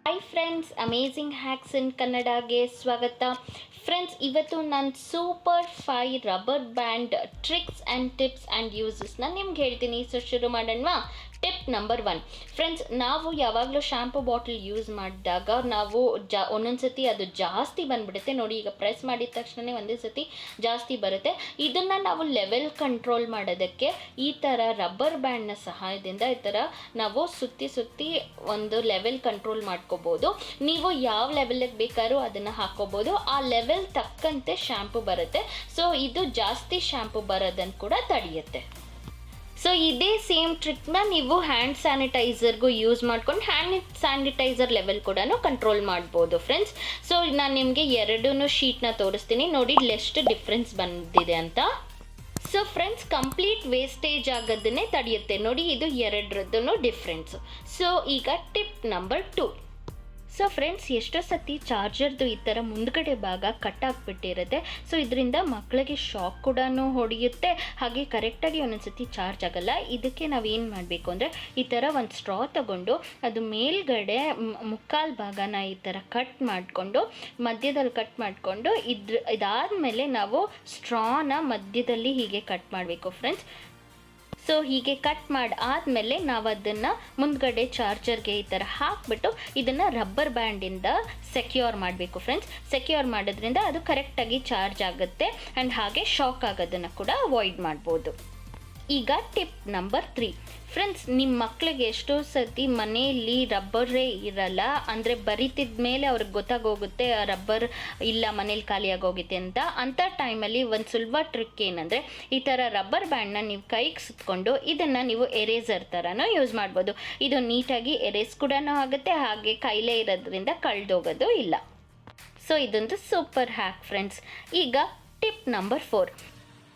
Hi friends, amazing hacks in ಕನ್ನಡಗೆ ಸ್ವಾಗತ. Friends, ಇವತ್ತು ನಾನು super 5 rubber band tricks and tips and ಯೂಸಸ್ನ ನಿಮ್ಗೆ ಹೇಳ್ತೀನಿ. ಸೊ ಶುರು ಮಾಡೋಣವಾ? Tip number 1. ಫ್ರೆಂಡ್ಸ್, ನಾವು ಯಾವಾಗಲೂ ಶಾಂಪು ಬಾಟಲ್ ಯೂಸ್ ಮಾಡಿದಾಗ ನಾವು ಒಂದೊಂದ್ಸತಿ ಅದು ಜಾಸ್ತಿ ಬಂದುಬಿಡುತ್ತೆ. ನೋಡಿ, ಈಗ ಪ್ರೆಸ್ ಮಾಡಿದ ತಕ್ಷಣ ಒಂದೇ ಸತಿ ಜಾಸ್ತಿ ಬರುತ್ತೆ. ಇದನ್ನು ನಾವು ಲೆವೆಲ್ ಕಂಟ್ರೋಲ್ ಮಾಡೋದಕ್ಕೆ ಈ ಥರ ರಬ್ಬರ್ ಬ್ಯಾಂಡ್ನ ಸಹಾಯದಿಂದ ಈ ಥರ ನಾವು ಸುತ್ತಿ ಒಂದು ಲೆವೆಲ್ ಕಂಟ್ರೋಲ್ ಮಾಡ್ಕೋಬೋದು. ನೀವು ಯಾವ ಲೆವೆಲ್ಗೆ ಬೇಕಾದ್ರೂ ಅದನ್ನು ಹಾಕೋಬೋದು. ಆ ಲೆವೆಲ್ ತಕ್ಕಂತೆ ಶ್ಯಾಂಪು ಬರುತ್ತೆ. ಸೊ ಇದು ಜಾಸ್ತಿ ಶ್ಯಾಂಪು ಬರೋದನ್ನು ಕೂಡ ತಡೆಯುತ್ತೆ. ಸೊ ಇದೇ ಸೇಮ್ ಟ್ರಿಕ್ನ ನೀವು ಹ್ಯಾಂಡ್ ಸ್ಯಾನಿಟೈಸರ್ಗೂ ಯೂಸ್ ಮಾಡ್ಕೊಂಡು ಹ್ಯಾಂಡ್ ಸ್ಯಾನಿಟೈಸರ್ ಲೆವೆಲ್ ಕೂಡ ಕಂಟ್ರೋಲ್ ಮಾಡ್ಬೋದು ಫ್ರೆಂಡ್ಸ್. ಸೊ ನಾನು ನಿಮಗೆ ಎರಡೂ ಶೀಟ್ನ ತೋರಿಸ್ತೀನಿ, ನೋಡಿ ಎಷ್ಟು ಡಿಫ್ರೆನ್ಸ್ ಬಂದಿದೆ ಅಂತ. ಸೊ ಫ್ರೆಂಡ್ಸ್, ಕಂಪ್ಲೀಟ್ ವೇಸ್ಟೇಜ್ ಆಗೋದನ್ನೇ ತಡೆಯುತ್ತೆ. ನೋಡಿ, ಇದು ಎರಡರದ್ದು ಡಿಫ್ರೆನ್ಸು. ಸೊ ಈಗ ಟಿಪ್ ನಂಬರ್ 2. ಸೊ ಫ್ರೆಂಡ್ಸ್, ಎಷ್ಟೋ ಸತಿ ಚಾರ್ಜರ್ದು ಈ ಥರ ಮುಂದ್ಗಡೆ ಭಾಗ ಕಟ್ ಆಗಿಬಿಟ್ಟಿರುತ್ತೆ. ಸೊ ಇದರಿಂದ ಮಕ್ಕಳಿಗೆ ಶಾಕ್ ಕೂಡ ಹೊಡೆಯುತ್ತೆ, ಹಾಗೆ ಕರೆಕ್ಟಾಗಿ ಒಂದೊಂದು ಸತಿ ಚಾರ್ಜ್ ಆಗೋಲ್ಲ. ಇದಕ್ಕೆ ನಾವೇನು ಮಾಡಬೇಕು ಅಂದರೆ ಈ ಥರ ಒಂದು ಸ್ಟ್ರಾ ತಗೊಂಡು ಅದು ಮೇಲ್ಗಡೆ ಮುಕ್ಕಾಲು ಭಾಗನ ಈ ಥರ ಕಟ್ ಮಾಡಿಕೊಂಡು ಮಧ್ಯದಲ್ಲಿ ಕಟ್ ಮಾಡಿಕೊಂಡು ಇದಾದಮೇಲೆ ನಾವು ಸ್ಟ್ರಾನ ಮಧ್ಯದಲ್ಲಿ ಹೀಗೆ ಕಟ್ ಮಾಡಬೇಕು ಫ್ರೆಂಡ್ಸ್. ಸೊ ಹೀಗೆ ಕಟ್ ಆದಮೇಲೆ ನಾವು ಅದನ್ನು ಮುಂದ್ಗಡೆ ಚಾರ್ಜರ್ಗೆ ಈ ಥರ ಹಾಕಿಬಿಟ್ಟು ಇದನ್ನು ರಬ್ಬರ್ ಬ್ಯಾಂಡಿಂದ ಸೆಕ್ಯೂರ್ ಮಾಡಬೇಕು ಫ್ರೆಂಡ್ಸ್. ಸೆಕ್ಯೂರ್ ಮಾಡೋದ್ರಿಂದ ಅದು ಕರೆಕ್ಟಾಗಿ ಚಾರ್ಜ್ ಆಗುತ್ತೆ ಆ್ಯಂಡ್ ಹಾಗೆ ಶಾಕ್ ಆಗೋದನ್ನು ಕೂಡ ಅವಾಯ್ಡ್ ಮಾಡ್ಬೋದು. ಈಗ ಟಿಪ್ ನಂಬರ್ 3. ಫ್ರೆಂಡ್ಸ್, ನಿಮ್ಮ ಮಕ್ಕಳಿಗೆ ಎಷ್ಟೋ ಸತಿ ಮನೆಯಲ್ಲಿ ರಬ್ಬರೇ ಇರಲ್ಲ, ಅಂದರೆ ಬರಿತಿದ ಮೇಲೆ ಅವ್ರಿಗೆ ಗೊತ್ತಾಗೋಗುತ್ತೆ ರಬ್ಬರ್ ಇಲ್ಲ, ಮನೇಲಿ ಖಾಲಿಯಾಗೋಗುತ್ತೆ ಅಂಥ ಟೈಮಲ್ಲಿ ಒಂದು ಸುಲಭ ಟ್ರಿಕ್ ಏನಂದರೆ ಈ ಥರ ರಬ್ಬರ್ ಬ್ಯಾಂಡ್ನ ನೀವು ಕೈಗೆ ಸುತ್ಕೊಂಡು ಇದನ್ನು ನೀವು ಎರೇಸರ್ ಥರನೂ ಯೂಸ್ ಮಾಡ್ಬೋದು. ಇದು ನೀಟಾಗಿ ಎರೇಸ್ ಕೂಡ ಆಗುತ್ತೆ, ಹಾಗೆ ಕೈಲೇ ಇರೋದ್ರಿಂದ ಕಳೆದೋಗೋದು ಇಲ್ಲ. ಸೊ ಇದೊಂದು ಸೂಪರ್ ಹ್ಯಾಕ್ ಫ್ರೆಂಡ್ಸ್. ಈಗ ಟಿಪ್ ನಂಬರ್ 4.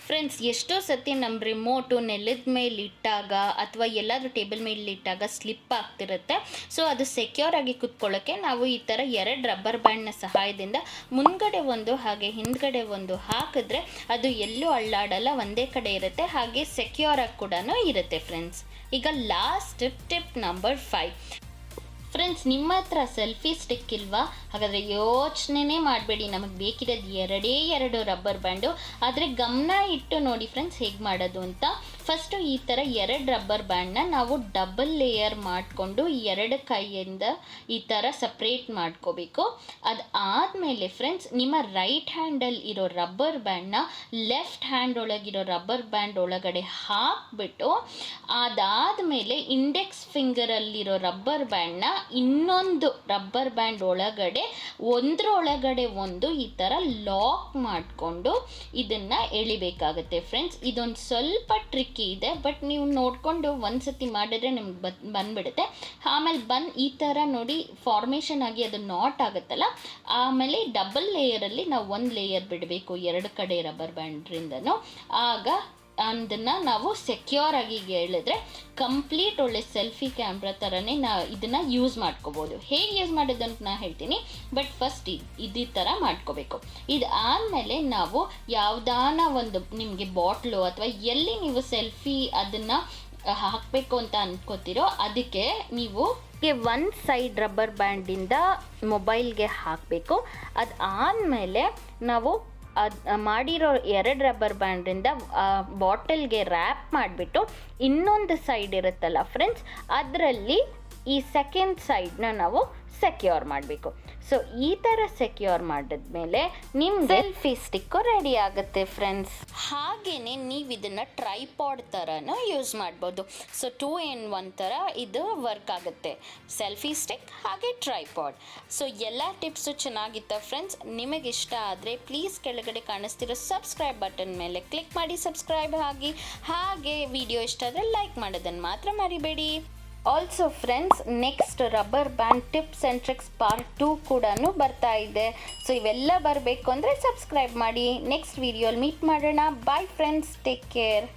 ಫ್ರೆಂಡ್ಸ್, ಎಷ್ಟೋ ಸತಿ ನಮ್ಮ ರಿಮೋಟು ನೆಲದ ಮೇಲೆ ಇಟ್ಟಾಗ ಅಥವಾ ಎಲ್ಲಾದರೂ ಟೇಬಲ್ ಮೇಲೆ ಇಟ್ಟಾಗ ಸ್ಲಿಪ್ ಆಗ್ತಿರುತ್ತೆ. ಸೊ ಅದು ಸೆಕ್ಯೂರ್ ಆಗಿ ಕುತ್ಕೊಳ್ಳೋಕ್ಕೆ ನಾವು ಈ ಥರ 2 ರಬ್ಬರ್ ಬ್ಯಾಂಡ್ನ ಸಹಾಯದಿಂದ ಮುಂದ್ಗಡೆ ಒಂದು ಹಾಗೆ ಹಿಂದ್ಗಡೆ ಒಂದು ಹಾಕಿದ್ರೆ ಅದು ಎಲ್ಲೂ ಅಳ್ಳಾಡಲ್ಲ, ಒಂದೇ ಕಡೆ ಇರುತ್ತೆ, ಹಾಗೆ ಸೆಕ್ಯೂರ್ ಆಗಿ ಕೂಡ ಇರುತ್ತೆ ಫ್ರೆಂಡ್ಸ್. ಈಗ ಲಾಸ್ಟ್ ಟಿಪ್ ನಂಬರ್ 5. ಫ್ರೆಂಡ್ಸ್, ನಿಮ್ಮ ಹತ್ರ ಸೆಲ್ಫಿ ಸ್ಟಿಕ್ ಇಲ್ವಾ? ಹಾಗಾದರೆ ಯೋಚನೆ ಮಾಡಬೇಡಿ, ನಮಗೆ ಬೇಕಿರೋದು 2 ರಬ್ಬರ್ ಬ್ಯಾಂಡು. ಆದರೆ ಗಮನ ಇಟ್ಟು ನೋಡಿ ಫ್ರೆಂಡ್ಸ್ ಹೇಗೆ ಮಾಡೋದು ಅಂತ. ಫಸ್ಟು ಈ ಥರ 2 ರಬ್ಬರ್ ಬ್ಯಾಂಡ್ನ ನಾವು ಡಬಲ್ ಲೇಯರ್ ಮಾಡಿಕೊಂಡು 2 ಕೈಯಿಂದ ಈ ಥರ ಸಪ್ರೇಟ್ ಮಾಡ್ಕೋಬೇಕು. ಅದಾದಮೇಲೆ ಫ್ರೆಂಡ್ಸ್, ನಿಮ್ಮ ರೈಟ್ ಹ್ಯಾಂಡಲ್ಲಿ ಇರೋ ರಬ್ಬರ್ ಬ್ಯಾಂಡ್ನ ಲೆಫ್ಟ್ ಹ್ಯಾಂಡ್ ಒಳಗಿರೋ ರಬ್ಬರ್ ಬ್ಯಾಂಡ್ ಒಳಗಡೆ ಹಾಕಿಬಿಟ್ಟು ಅದಾದಮೇಲೆ ಇಂಡೆಕ್ಸ್ ಫಿಂಗರಲ್ಲಿರೋ ರಬ್ಬರ್ ಬ್ಯಾಂಡ್ನ ಇನ್ನೊಂದು ರಬ್ಬರ್ ಬ್ಯಾಂಡ್ ಒಳಗಡೆ ಒಂದರೊಳಗಡೆ ಒಂದು ಈ ಥರ ಲಾಕ್ ಮಾಡಿಕೊಂಡು ಇದನ್ನು ಎಳಿಬೇಕಾಗತ್ತೆ ಫ್ರೆಂಡ್ಸ್. ಇದೊಂದು ಸ್ವಲ್ಪ ಟ್ರಿಕ್ಕಿ ಇದೆ, ಬಟ್ ನೀವು ನೋಡಿಕೊಂಡು ಒಂದು ಸತಿ ಮಾಡಿದ್ರೆ ನಿಮ್ಗೆ ಬಂದ್ಬಿಡುತ್ತೆ. ಆಮೇಲೆ ಈ ಥರ ನೋಡಿ ಫಾರ್ಮೇಷನ್ ಆಗಿ ಅದು ನಾಟ್ ಆಗುತ್ತಲ್ಲ, ಆಮೇಲೆ ಡಬಲ್ ಲೇಯರಲ್ಲಿ ನಾವು 1 ಲೇಯರ್ ಬಿಡಬೇಕು 2 ಕಡೆ ರಬ್ಬರ್ ಬ್ಯಾಂಡ್ರಿಂದನೂ. ಆಗ ಅದನ್ನು ನಾವು ಸೆಕ್ಯೂರ್ ಆಗಿ ಹೇಳಿದ್ರೆ ಕಂಪ್ಲೀಟ್ ಒಳ್ಳೆ ಸೆಲ್ಫಿ ಕ್ಯಾಮ್ರಾ ಥರನೇ ಇದನ್ನು ಯೂಸ್ ಮಾಡ್ಕೋಬೋದು. ಹೇಗೆ ಯೂಸ್ ಮಾಡೋದು ಅಂತ ನಾನು ಹೇಳ್ತೀನಿ, ಬಟ್ ಫಸ್ಟ್ ಇದೇ ಥರ ಮಾಡ್ಕೋಬೇಕು. ಇದಾದಮೇಲೆ ನಾವು ಯಾವುದಾನ ಒಂದು ನಿಮಗೆ ಬಾಟ್ಲು ಅಥವಾ ಎಲ್ಲಿ ನೀವು ಸೆಲ್ಫಿ ಅದನ್ನು ಹಾಕಬೇಕು ಅಂತ ಅಂದ್ಕೋತಿರೋ ಅದಕ್ಕೆ ನೀವು ಒಂದು ಸೈಡ್ ರಬ್ಬರ್ ಬ್ಯಾಂಡಿಂದ ಮೊಬೈಲ್ಗೆ ಹಾಕಬೇಕು. ಅದಾದಮೇಲೆ ನಾವು ಮಾಡಿರೋ 2 ರಬ್ಬರ್ ಬ್ಯಾಂಡ್ರಿಂದ ಬಾಟಲ್ಗೆ ರ್ಯಾಪ್ ಮಾಡಿಬಿಟ್ಟು ಇನ್ನೊಂದು ಸೈಡ್ ಇರುತ್ತಲ್ಲ ಫ್ರೆಂಡ್ಸ್, ಅದರಲ್ಲಿ ಈ ಸೆಕೆಂಡ್ ಸೈಡ್ನ ನಾವು ಸೆಕ್ಯೂರ್ ಮಾಡಬೇಕು. ಸೊ ಈ ಥರ ಸೆಕ್ಯೂರ್ ಮಾಡಿದ್ಮೇಲೆ ನಿಮ್ಮ ಸೆಲ್ಫಿ ಸ್ಟಿಕ್ಕು ರೆಡಿ ಆಗುತ್ತೆ ಫ್ರೆಂಡ್ಸ್. ಹಾಗೆಯೇ ನೀವು ಇದನ್ನು ಟ್ರೈಪಾಡ್ ಥರನೂ ಯೂಸ್ ಮಾಡ್ಬೋದು. ಸೊ 2 in 1 ಥರ ಇದು ವರ್ಕ್ ಆಗುತ್ತೆ, ಸೆಲ್ಫಿ ಸ್ಟಿಕ್ ಹಾಗೆ ಟ್ರೈಪಾಡ್. ಸೊ ಎಲ್ಲ ಟಿಪ್ಸು ಚೆನ್ನಾಗಿತ್ತು ಫ್ರೆಂಡ್ಸ್. ನಿಮಗಿಷ್ಟ ಆದರೆ ಪ್ಲೀಸ್ ಕೆಳಗಡೆ ಕಾಣಿಸ್ತಿರೋ ಸಬ್ಸ್ಕ್ರೈಬ್ ಬಟನ್ ಮೇಲೆ ಕ್ಲಿಕ್ ಮಾಡಿ ಸಬ್ಸ್ಕ್ರೈಬ್ ಆಗಿ, ಹಾಗೆ ವಿಡಿಯೋ ಇಷ್ಟ ಆದರೆ ಲೈಕ್ ಮಾಡೋದನ್ನು ಮಾತ್ರ ಮರಿಬೇಡಿ. Also friends, next rubber band tips and tricks part 2 ಕೂಡ ಬರ್ತಾ ಇದೆ. ಸೊ ಇವೆಲ್ಲ ಬರಬೇಕು ಅಂದರೆ ಸಬ್ಸ್ಕ್ರೈಬ್ ಮಾಡಿ. ನೆಕ್ಸ್ಟ್ ವಿಡಿಯೋಲಿ ಮೀಟ್ ಮಾಡೋಣ. Bye friends, take care.